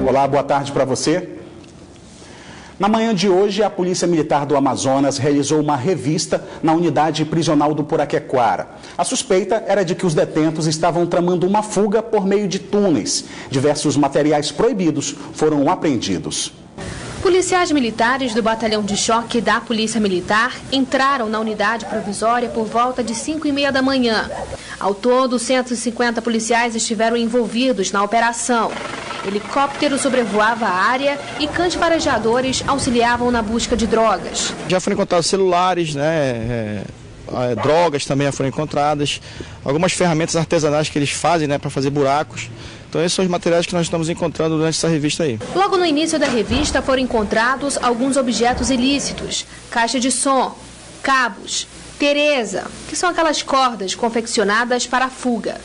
Olá, boa tarde para você. Na manhã de hoje, a Polícia Militar do Amazonas realizou uma revista na unidade prisional do Puraquequara. A suspeita era de que os detentos estavam tramando uma fuga por meio de túneis. Diversos materiais proibidos foram apreendidos. Policiais militares do Batalhão de Choque da Polícia Militar entraram na unidade provisória por volta de 5h30 da manhã. Ao todo, 150 policiais estiveram envolvidos na operação. Helicóptero sobrevoava a área e cães farejadores auxiliavam na busca de drogas. Já foram encontrados celulares, drogas também já foram encontradas, algumas ferramentas artesanais que eles fazem, para fazer buracos. Então esses são os materiais que nós estamos encontrando durante essa revista aí. Logo no início da revista foram encontrados alguns objetos ilícitos, caixa de som, cabos, tereza, que são aquelas cordas confeccionadas para a fuga.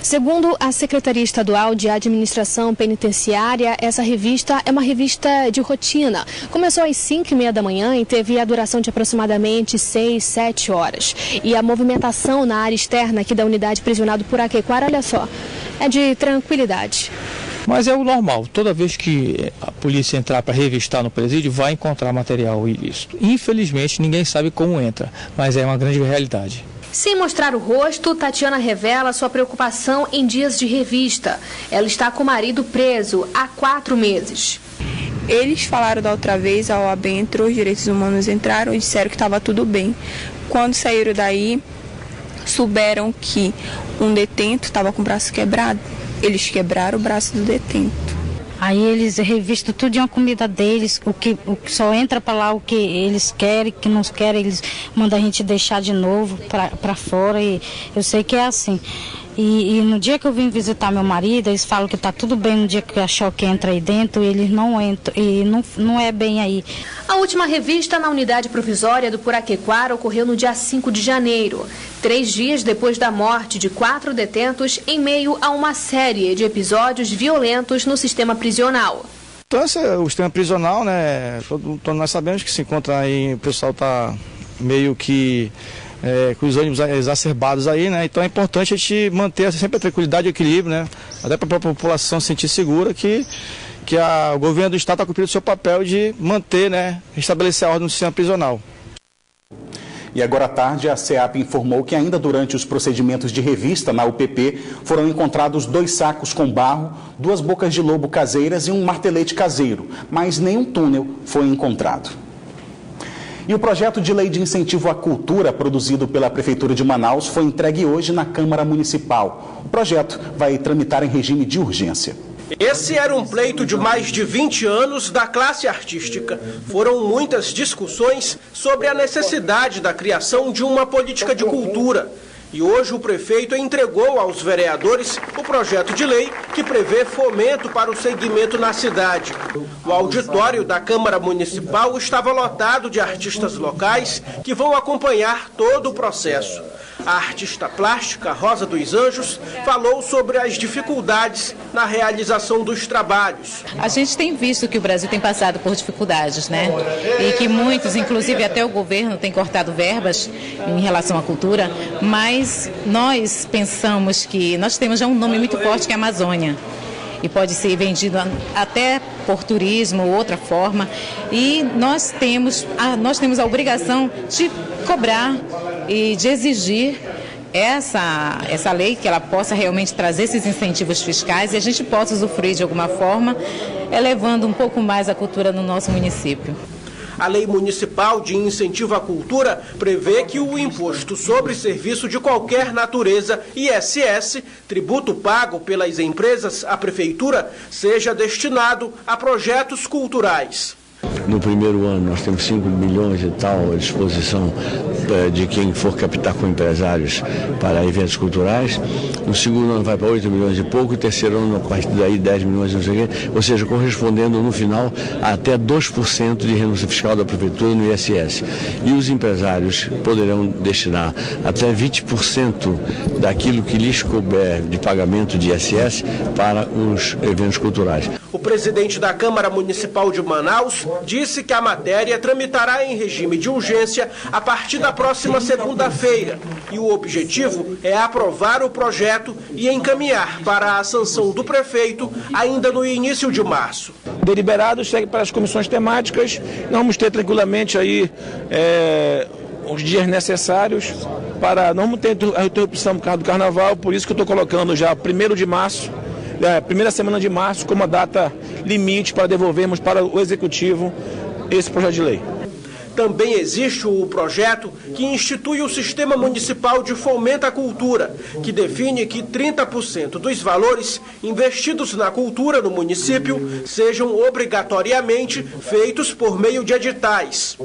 Segundo a Secretaria Estadual de Administração Penitenciária, essa revista é uma revista de rotina. Começou às 5h30 da manhã e teve a duração de aproximadamente 6, 7 horas. E a movimentação na área externa aqui da unidade prisional do Puraquequara, olha só, é de tranquilidade. Mas é o normal, toda vez que a polícia entrar para revistar no presídio, vai encontrar material ilícito. Infelizmente, ninguém sabe como entra, mas é uma grande realidade. Sem mostrar o rosto, Tatiana revela sua preocupação em dias de revista. Ela está com o marido preso há 4 meses. Eles falaram da outra vez, a OAB entrou, os direitos humanos entraram e disseram que estava tudo bem. Quando saíram daí, souberam que um detento estava com o braço quebrado. Eles quebraram o braço do detento. Aí eles revistam tudo de uma comida deles, o que só entra para lá o que eles querem, que não querem, eles mandam a gente deixar de novo para fora, e eu sei que é assim. E no dia que eu vim visitar meu marido, eles falam que está tudo bem, no dia que a Choque entra aí dentro, eles não entram, e não é bem aí. A última revista na unidade provisória do Puraquequara ocorreu no dia 5 de janeiro, 3 dias depois da morte de 4 detentos em meio a uma série de episódios violentos no sistema prisional. Então o sistema prisional, todos nós sabemos que se encontra aí, o pessoal está meio que com os ânimos exacerbados aí, então é importante a gente manter sempre a tranquilidade e o equilíbrio, até para a população se sentir segura que o governo do estado está cumprindo o seu papel de manter, restabelecer a ordem no sistema prisional. E agora à tarde, a SEAP informou que ainda durante os procedimentos de revista na UPP foram encontrados 2 sacos com barro, 2 bocas de lobo caseiras e um martelete caseiro, mas nenhum túnel foi encontrado. E o projeto de lei de incentivo à cultura produzido pela Prefeitura de Manaus foi entregue hoje na Câmara Municipal. O projeto vai tramitar em regime de urgência. Esse era um pleito de mais de 20 anos da classe artística. Foram muitas discussões sobre a necessidade da criação de uma política de cultura. E hoje o prefeito entregou aos vereadores o projeto de lei que prevê fomento para o segmento na cidade. O auditório da Câmara Municipal estava lotado de artistas locais que vão acompanhar todo o processo. A artista plástica Rosa dos Anjos falou sobre as dificuldades na realização dos trabalhos. A gente tem visto que o Brasil tem passado por dificuldades, E que muitos, inclusive até o governo, tem cortado verbas em relação à cultura, mas nós pensamos que nós temos já um nome muito forte que é a Amazônia. E pode ser vendido até por turismo ou outra forma. E nós temos a obrigação de cobrar e de exigir essa lei, que ela possa realmente trazer esses incentivos fiscais e a gente possa usufruir de alguma forma, elevando um pouco mais a cultura no nosso município. A Lei Municipal de Incentivo à Cultura prevê que o imposto sobre serviço de qualquer natureza, ISS, tributo pago pelas empresas à Prefeitura, seja destinado a projetos culturais. No primeiro ano nós temos 5 milhões e tal à disposição de quem for captar com empresários para eventos culturais. No segundo ano vai para 8 milhões e pouco, e terceiro ano a partir daí 10 milhões, não sei o quê, ou seja, correspondendo no final a até 2% de renúncia fiscal da Prefeitura no ISS. E os empresários poderão destinar até 20% daquilo que lhes couber de pagamento de ISS para os eventos culturais. O presidente da Câmara Municipal de Manaus disse que a matéria tramitará em regime de urgência a partir da próxima segunda-feira e o objetivo é aprovar o projeto e encaminhar para a sanção do prefeito ainda no início de março. Deliberado segue para as comissões temáticas, nós vamos ter tranquilamente aí os dias necessários para não ter a interrupção por causa do carnaval, por isso que eu estou colocando já 1º de março, primeira semana de março, como a data limite para devolvermos para o Executivo esse projeto de lei. Também existe o projeto que institui o Sistema Municipal de Fomento à Cultura, que define que 30% dos valores investidos na cultura no município sejam obrigatoriamente feitos por meio de editais.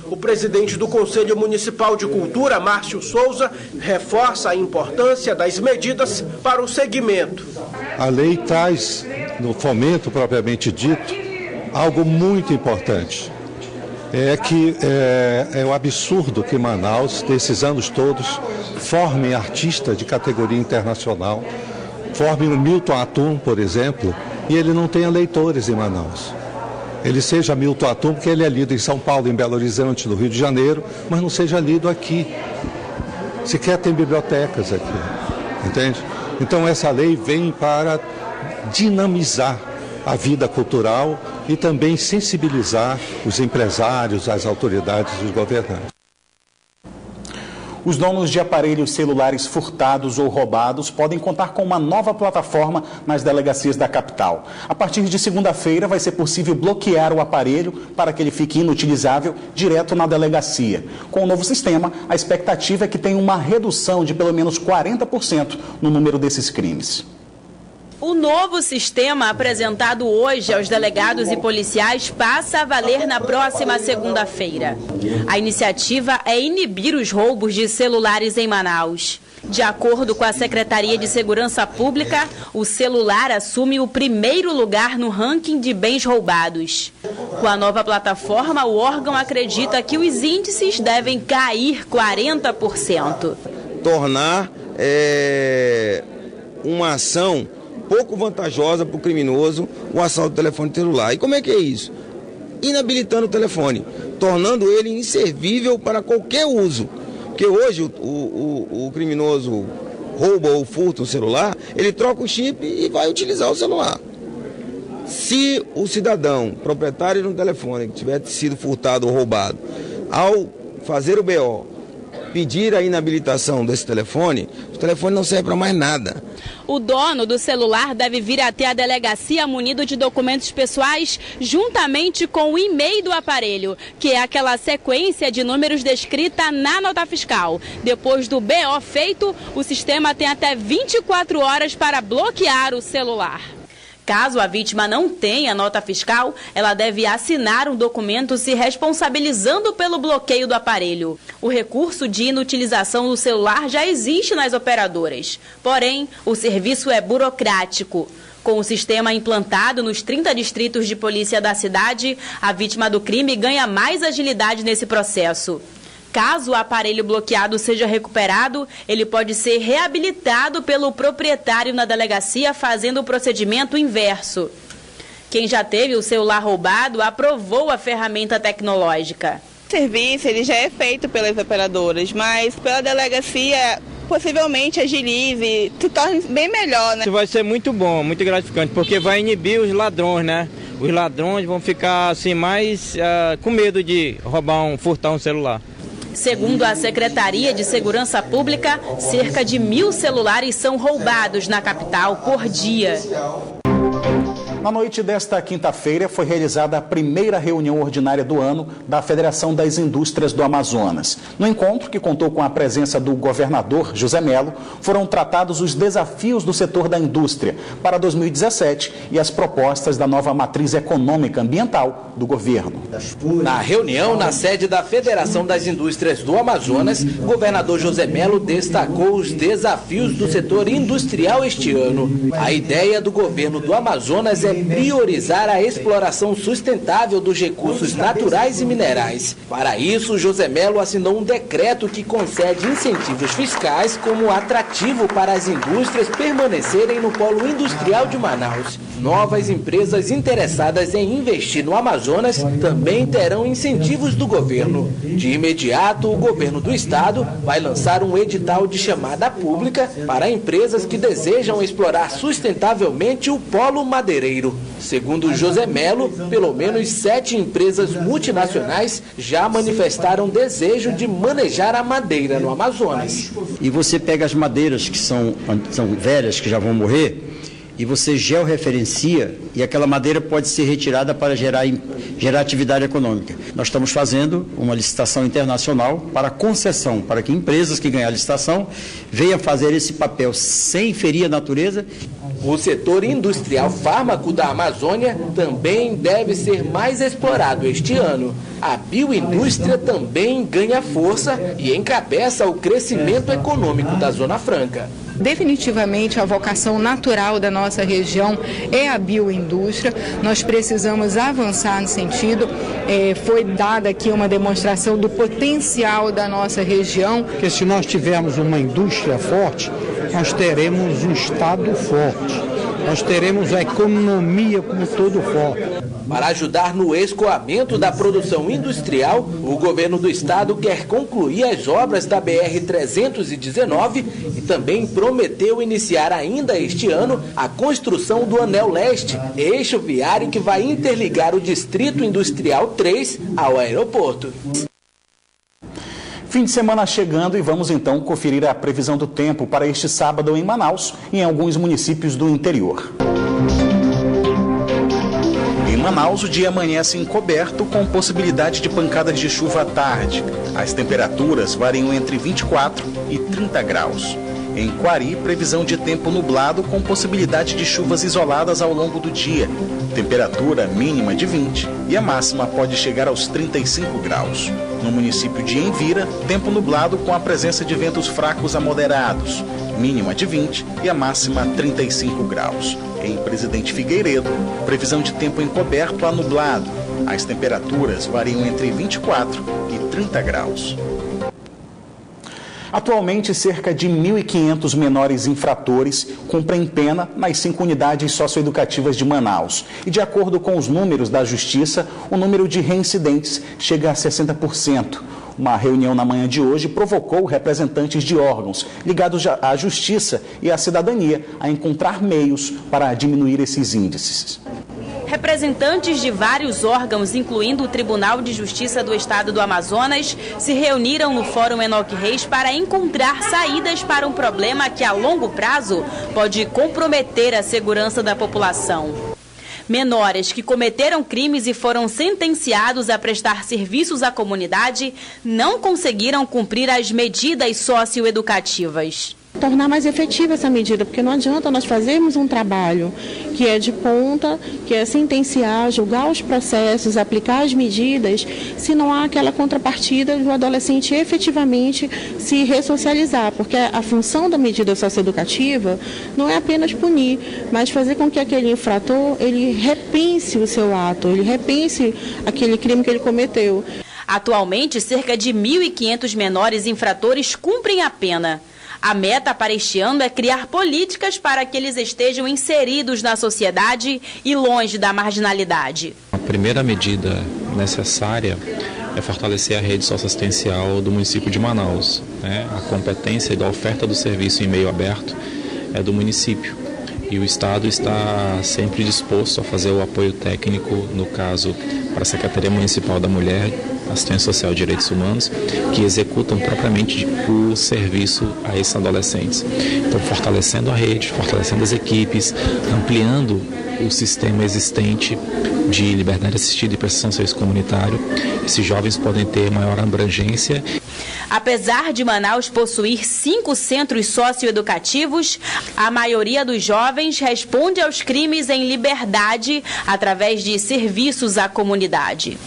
O presidente do Conselho Municipal de Cultura, Márcio Souza, reforça a importância das medidas para o segmento. A lei traz, no fomento propriamente dito, algo muito importante. É o absurdo que Manaus, nesses anos todos, forme artista de categoria internacional, forme o Milton Atum, por exemplo, e ele não tenha leitores em Manaus. Ele seja Milton Atum porque ele é lido em São Paulo, em Belo Horizonte, no Rio de Janeiro, mas não seja lido aqui. Sequer tem bibliotecas aqui, entende? Então essa lei vem para dinamizar a vida cultural e também sensibilizar os empresários, as autoridades e os governantes. Os donos de aparelhos celulares furtados ou roubados podem contar com uma nova plataforma nas delegacias da capital. A partir de segunda-feira vai ser possível bloquear o aparelho para que ele fique inutilizável direto na delegacia. Com o novo sistema, a expectativa é que tenha uma redução de pelo menos 40% no número desses crimes. O novo sistema apresentado hoje aos delegados e policiais passa a valer na próxima segunda-feira. A iniciativa é inibir os roubos de celulares em Manaus. De acordo com a Secretaria de Segurança Pública, o celular assume o primeiro lugar no ranking de bens roubados. Com a nova plataforma, o órgão acredita que os índices devem cair 40%. Tornar uma ação pouco vantajosa para o criminoso o assalto do telefone celular. E como é que é isso? Inabilitando o telefone, tornando ele inservível para qualquer uso. Porque hoje o criminoso rouba ou furta o celular, ele troca o chip e vai utilizar o celular. Se o cidadão, proprietário de um telefone que tiver sido furtado ou roubado, ao fazer o BO, pedir a inabilitação desse telefone, o telefone não serve para mais nada. O dono do celular deve vir até a delegacia munido de documentos pessoais juntamente com o e-mail do aparelho, que é aquela sequência de números descrita na nota fiscal. Depois do BO feito, o sistema tem até 24 horas para bloquear o celular. Caso a vítima não tenha nota fiscal, ela deve assinar um documento se responsabilizando pelo bloqueio do aparelho. O recurso de inutilização do celular já existe nas operadoras. Porém, o serviço é burocrático. Com o sistema implantado nos 30 distritos de polícia da cidade, a vítima do crime ganha mais agilidade nesse processo. Caso o aparelho bloqueado seja recuperado, ele pode ser reabilitado pelo proprietário na delegacia fazendo o procedimento inverso. Quem já teve o celular roubado aprovou a ferramenta tecnológica. O serviço ele já é feito pelas operadoras, mas pela delegacia possivelmente agilize, se torne bem melhor, né? Isso vai ser muito bom, muito gratificante, porque vai inibir os ladrões, né? Os ladrões vão ficar assim mais com medo de furtar um celular. Segundo a Secretaria de Segurança Pública, cerca de 1.000 celulares são roubados na capital por dia. Na noite desta quinta-feira foi realizada a primeira reunião ordinária do ano da Federação das Indústrias do Amazonas. No encontro, que contou com a presença do governador José Melo, foram tratados os desafios do setor da indústria para 2017 e as propostas da nova matriz econômica ambiental do governo. Na reunião, na sede da Federação das Indústrias do Amazonas, o governador José Melo destacou os desafios do setor industrial este ano. A ideia do governo do Amazonas é priorizar a exploração sustentável dos recursos naturais e minerais. Para isso, José Melo assinou um decreto que concede incentivos fiscais como atrativo para as indústrias permanecerem no polo industrial de Manaus. Novas empresas interessadas em investir no Amazonas também terão incentivos do governo. De imediato, o governo do estado vai lançar um edital de chamada pública para empresas que desejam explorar sustentavelmente o polo madeireiro. Segundo José Melo, pelo menos 7 empresas multinacionais já manifestaram desejo de manejar a madeira no Amazonas. E você pega as madeiras que são velhas, que já vão morrer, e você georreferencia, e aquela madeira pode ser retirada para gerar atividade econômica. Nós estamos fazendo uma licitação internacional para concessão, para que empresas que ganhar a licitação venham fazer esse papel sem ferir a natureza. O setor industrial fármaco da Amazônia também deve ser mais explorado este ano. A bioindústria também ganha força e encabeça o crescimento econômico da Zona Franca. Definitivamente a vocação natural da nossa região é a bioindústria. Nós precisamos avançar no sentido. Foi dada aqui uma demonstração do potencial da nossa região. Porque se nós tivermos uma indústria forte, nós teremos um estado forte. Nós teremos a economia como todo forte. Para ajudar no escoamento da produção industrial, o governo do estado quer concluir as obras da BR-319 e também prometeu iniciar ainda este ano a construção do Anel Leste, eixo viário que vai interligar o Distrito Industrial 3 ao aeroporto. Fim de semana chegando e vamos então conferir a previsão do tempo para este sábado em Manaus e em alguns municípios do interior. Em Manaus, o dia amanhece encoberto com possibilidade de pancadas de chuva à tarde. As temperaturas variam entre 24 e 30 graus. Em Quari, previsão de tempo nublado com possibilidade de chuvas isoladas ao longo do dia. Temperatura mínima de 20 e a máxima pode chegar aos 35 graus. No município de Envira, tempo nublado com a presença de ventos fracos a moderados. Mínima de 20 e a máxima 35 graus. Em Presidente Figueiredo, previsão de tempo encoberto a nublado. As temperaturas variam entre 24 e 30 graus. Atualmente, cerca de 1.500 menores infratores cumprem pena nas 5 unidades socioeducativas de Manaus. E, de acordo com os números da Justiça, o número de reincidentes chega a 60%. Uma reunião na manhã de hoje provocou representantes de órgãos ligados à Justiça e à cidadania a encontrar meios para diminuir esses índices. Representantes de vários órgãos, incluindo o Tribunal de Justiça do Estado do Amazonas, se reuniram no Fórum Enoque Reis para encontrar saídas para um problema que, a longo prazo, pode comprometer a segurança da população. Menores que cometeram crimes e foram sentenciados a prestar serviços à comunidade não conseguiram cumprir as medidas socioeducativas. Tornar mais efetiva essa medida, porque não adianta nós fazermos um trabalho que é de ponta, que é sentenciar, julgar os processos, aplicar as medidas, se não há aquela contrapartida do adolescente efetivamente se ressocializar, porque a função da medida socioeducativa não é apenas punir, mas fazer com que aquele infrator, ele repense o seu ato, ele repense aquele crime que ele cometeu. Atualmente, cerca de 1.500 menores infratores cumprem a pena. A meta para este ano é criar políticas para que eles estejam inseridos na sociedade e longe da marginalidade. A primeira medida necessária é fortalecer a rede socioassistencial do município de Manaus. A competência da oferta do serviço em meio aberto é do município. E o Estado está sempre disposto a fazer o apoio técnico, no caso, para a Secretaria Municipal da Mulher, Assistência Social e Direitos Humanos, que executam propriamente o serviço a esses adolescentes. Então, fortalecendo a rede, fortalecendo as equipes, ampliando o sistema existente de liberdade assistida e prestação de serviço comunitário, esses jovens podem ter maior abrangência. Apesar de Manaus possuir 5 centros socioeducativos, a maioria dos jovens responde aos crimes em liberdade através de serviços à comunidade.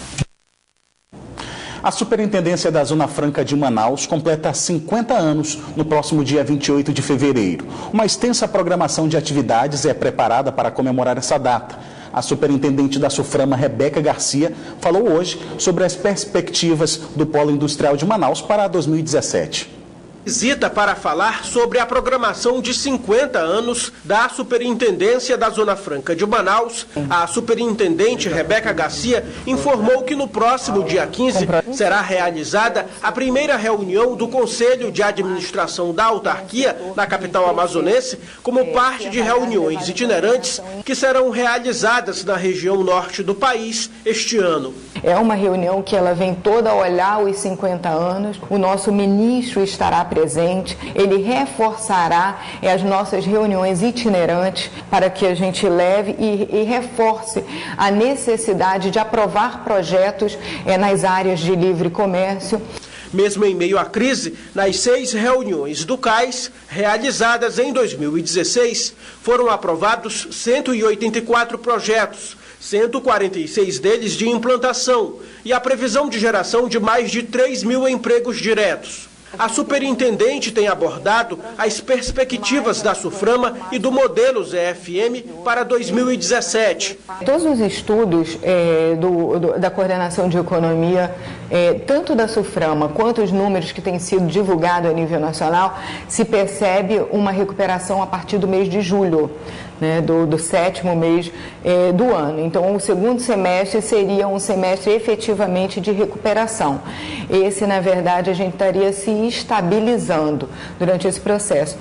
A Superintendência da Zona Franca de Manaus completa 50 anos no próximo dia 28 de fevereiro. Uma extensa programação de atividades é preparada para comemorar essa data. A superintendente da SUFRAMA, Rebeca Garcia, falou hoje sobre as perspectivas do Polo Industrial de Manaus para 2017. Visita para falar sobre a programação de 50 anos da Superintendência da Zona Franca de Manaus. A superintendente Rebeca Garcia informou que no próximo dia 15 será realizada a primeira reunião do Conselho de Administração da Autarquia na capital amazonense, como parte de reuniões itinerantes que serão realizadas na região norte do país este ano. É uma reunião que ela vem toda a olhar os 50 anos. O nosso ministro estará presente, ele reforçará as nossas reuniões itinerantes para que a gente leve e reforce a necessidade de aprovar projetos nas áreas de livre comércio. Mesmo em meio à crise, nas 6 reuniões do CAIS, realizadas em 2016, foram aprovados 184 projetos, 146 deles de implantação e a previsão de geração de mais de 3 mil empregos diretos. A superintendente tem abordado as perspectivas da SUFRAMA e do modelo ZFM para 2017. Todos os estudos da coordenação de economia, tanto da SUFRAMA quanto os números que têm sido divulgados a nível nacional, se percebe uma recuperação a partir do mês de julho. Do 7º mês do ano. Então, o segundo semestre seria um semestre efetivamente de recuperação. Esse, na verdade, a gente estaria se estabilizando durante esse processo.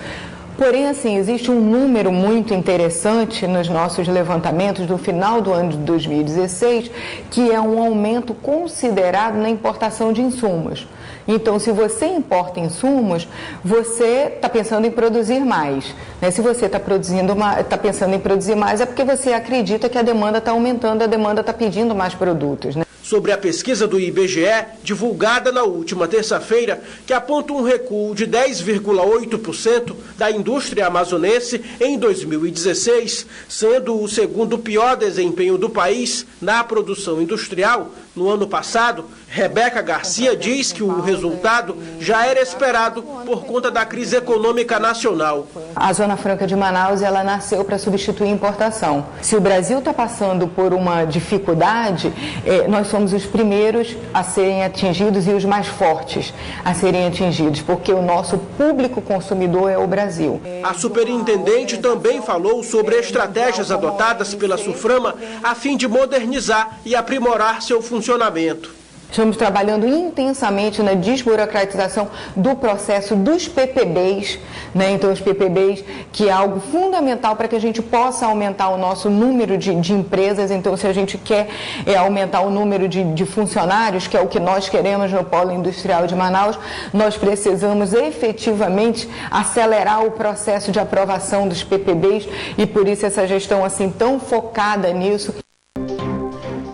Porém, assim, existe um número muito interessante nos nossos levantamentos do final do ano de 2016, que é um aumento considerado na importação de insumos. Então, se você importa insumos, você está pensando em produzir mais. Se você está pensando em produzir mais, é porque você acredita que a demanda está aumentando, a demanda está pedindo mais produtos. Sobre a pesquisa do IBGE, divulgada na última terça-feira, que aponta um recuo de 10,8% da indústria amazonense em 2016, sendo o segundo pior desempenho do país na produção industrial no ano passado, Rebeca Garcia diz que o resultado já era esperado por conta da crise econômica nacional. A Zona Franca de Manaus, ela nasceu para substituir a importação. Se o Brasil está passando por uma dificuldade, nós somos os primeiros a serem atingidos e os mais fortes a serem atingidos, porque o nosso público consumidor é o Brasil. A superintendente também falou sobre estratégias adotadas pela SUFRAMA a fim de modernizar e aprimorar seu funcionamento. Estamos trabalhando intensamente na desburocratização do processo dos PPBs, Então, os PPBs, que é algo fundamental para que a gente possa aumentar o nosso número de empresas. Então, se a gente quer aumentar o número de funcionários, que é o que nós queremos no Polo Industrial de Manaus, nós precisamos efetivamente acelerar o processo de aprovação dos PPBs e por isso essa gestão assim tão focada nisso.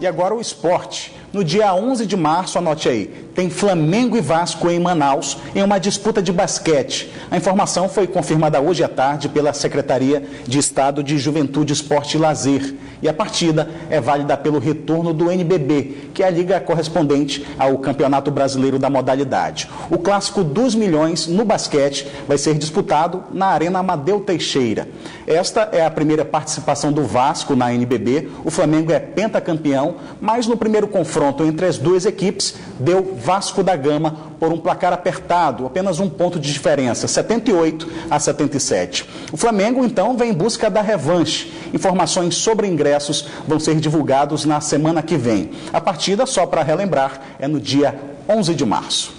E agora o esporte. No dia 11 de março, anote aí, tem Flamengo e Vasco em Manaus em uma disputa de basquete. A informação foi confirmada hoje à tarde pela Secretaria de Estado de Juventude, Esporte e Lazer. E a partida é válida pelo retorno do NBB, que é a liga correspondente ao Campeonato Brasileiro da modalidade. O Clássico dos Milhões no basquete vai ser disputado na Arena Amadeu Teixeira. Esta é a primeira participação do Vasco na NBB. O Flamengo é pentacampeão, mas no primeiro confronto entre as duas equipes, deu Vasco da Gama por um placar apertado, apenas um ponto de diferença, 78-77. O Flamengo, então, vem em busca da revanche. Informações sobre ingressos vão ser divulgados na semana que vem. A partida, só para relembrar, é no dia 11 de março.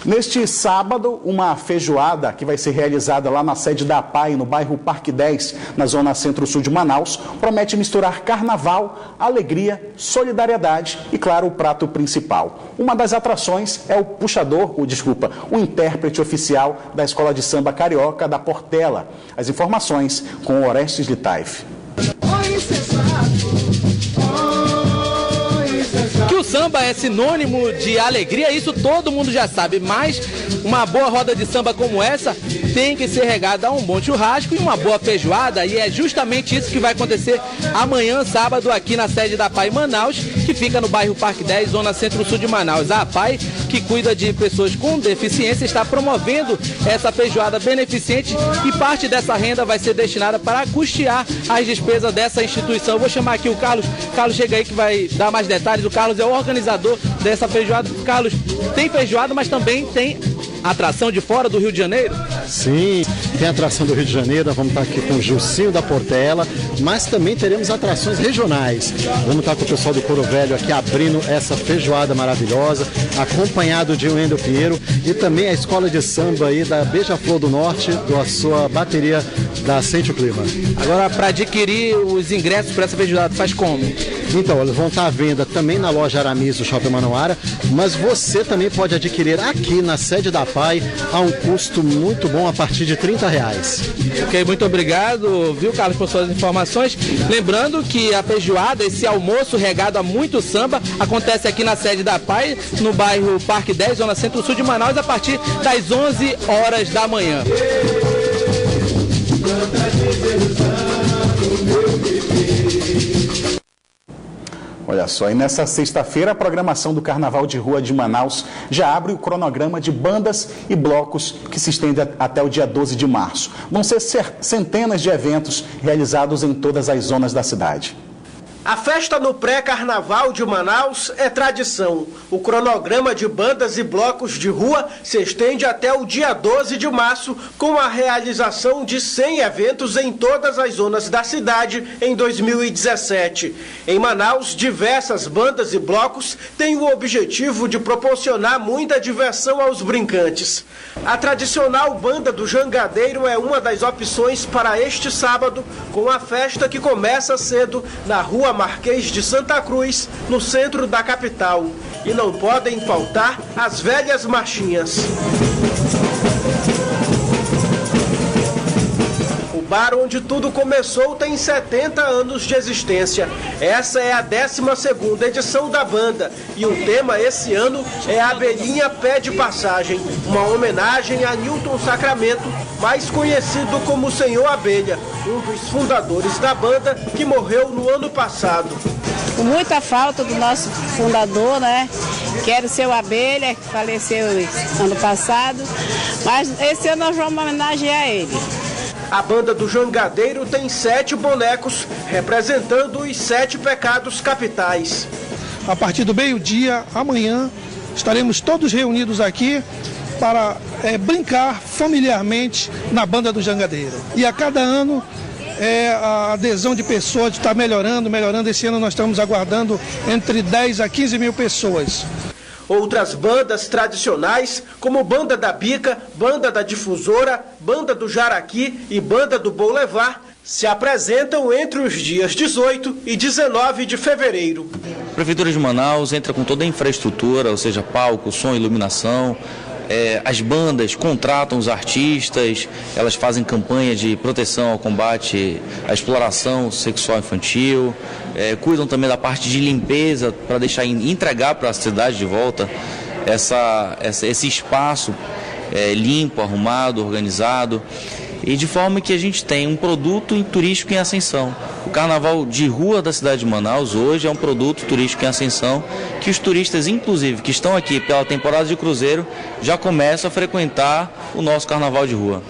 Neste sábado, uma feijoada que vai ser realizada lá na sede da APAI, no bairro Parque 10, na zona centro-sul de Manaus, promete misturar carnaval, alegria, solidariedade e, claro, o prato principal. Uma das atrações é o intérprete oficial da Escola de Samba Carioca da Portela. As informações com Orestes Litaif. Que o samba é sinônimo de alegria, isso todo mundo já sabe, mas uma boa roda de samba como essa tem que ser regada a um bom churrasco e uma boa feijoada, e é justamente isso que vai acontecer amanhã, sábado, aqui na sede da APAI Manaus, que fica no bairro Parque 10, zona centro-sul de Manaus. A APAI, que cuida de pessoas com deficiência, está promovendo essa feijoada beneficente e parte dessa renda vai ser destinada para custear as despesas dessa instituição. Eu vou chamar aqui o Carlos. Carlos, chega aí que vai dar mais detalhes. O Carlos é o organizador dessa feijoada. Carlos, tem feijoada, mas também tem atração de fora do Rio de Janeiro? Sim, tem atração do Rio de Janeiro, nós vamos estar aqui com o Gilcinho da Portela, mas também teremos atrações regionais. Vamos estar com o pessoal do Coro Velho aqui abrindo essa feijoada maravilhosa, acompanhado de Wendel Pinheiro e também a escola de samba aí da Beija-Flor do Norte, da sua bateria da Sente o Clima. Agora, para adquirir os ingressos para essa feijoada, faz como? Então, eles vão estar à venda também na loja Aramis do Shopping Manauara, mas você também pode adquirir aqui na sede da APAI a um custo muito bom, a partir de R$30. Ok, muito obrigado, viu, Carlos, por suas informações. Lembrando que a feijoada, esse almoço regado a muito samba, acontece aqui na sede da APAI, no bairro Parque 10, zona centro-sul de Manaus, a partir das 11 horas da manhã. Olha só, e nessa sexta-feira a programação do Carnaval de Rua de Manaus já abre o cronograma de bandas e blocos que se estende até o dia 12 de março. Vão ser centenas de eventos realizados em todas as zonas da cidade. A festa no pré-carnaval de Manaus é tradição. O cronograma de bandas e blocos de rua se estende até o dia 12 de março, com a realização de 100 eventos em todas as zonas da cidade em 2017. Em Manaus, diversas bandas e blocos têm o objetivo de proporcionar muita diversão aos brincantes. A tradicional Banda do Jangadeiro é uma das opções para este sábado, com a festa que começa cedo na Rua Marquês de Santa Cruz, no centro da capital. E não podem faltar as velhas marchinhas. O bar onde tudo começou tem 70 anos de existência. Essa é a 12ª edição da banda e o tema esse ano é a Abelhinha Pede Passagem, uma homenagem a Newton Sacramento, mais conhecido como Senhor Abelha, um dos fundadores da banda que morreu no ano passado. Com muita falta do nosso fundador, né? Que era o Seu Abelha, que faleceu ano passado, mas esse ano nós vamos homenagear ele. A Banda do Jangadeiro tem 7 bonecos, representando os 7 pecados capitais. A partir do meio-dia, amanhã, estaremos todos reunidos aqui para brincar familiarmente na Banda do Jangadeiro. E a cada ano, a adesão de pessoas está melhorando. Esse ano nós estamos aguardando entre 10 a 15 mil pessoas. Outras bandas tradicionais, como Banda da Bica, Banda da Difusora, Banda do Jaraqui e Banda do Boulevard, se apresentam entre os dias 18 e 19 de fevereiro. A Prefeitura de Manaus entra com toda a infraestrutura, ou seja, palco, som, iluminação. As bandas contratam os artistas, elas fazem campanha de proteção ao combate à exploração sexual infantil, cuidam também da parte de limpeza para entregar para a cidade de volta esse espaço limpo, arrumado, organizado, e de forma que a gente tem um produto turístico em ascensão. O Carnaval de Rua da cidade de Manaus hoje é um produto turístico em ascensão que os turistas, inclusive, que estão aqui pela temporada de cruzeiro, já começam a frequentar o nosso Carnaval de Rua.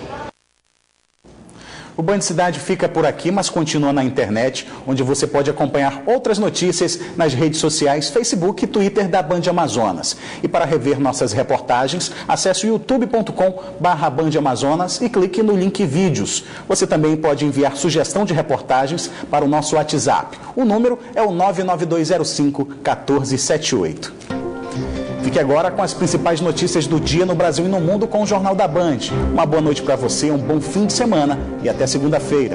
O Band Cidade fica por aqui, mas continua na internet, onde você pode acompanhar outras notícias nas redes sociais, Facebook e Twitter da Band Amazonas. E para rever nossas reportagens, acesse o youtube.com/Band Amazonas e clique no link vídeos. Você também pode enviar sugestão de reportagens para o nosso WhatsApp. O número é o 99205-1478. Fique agora com as principais notícias do dia no Brasil e no mundo com o Jornal da Band. Uma boa noite para você, um bom fim de semana e até segunda-feira.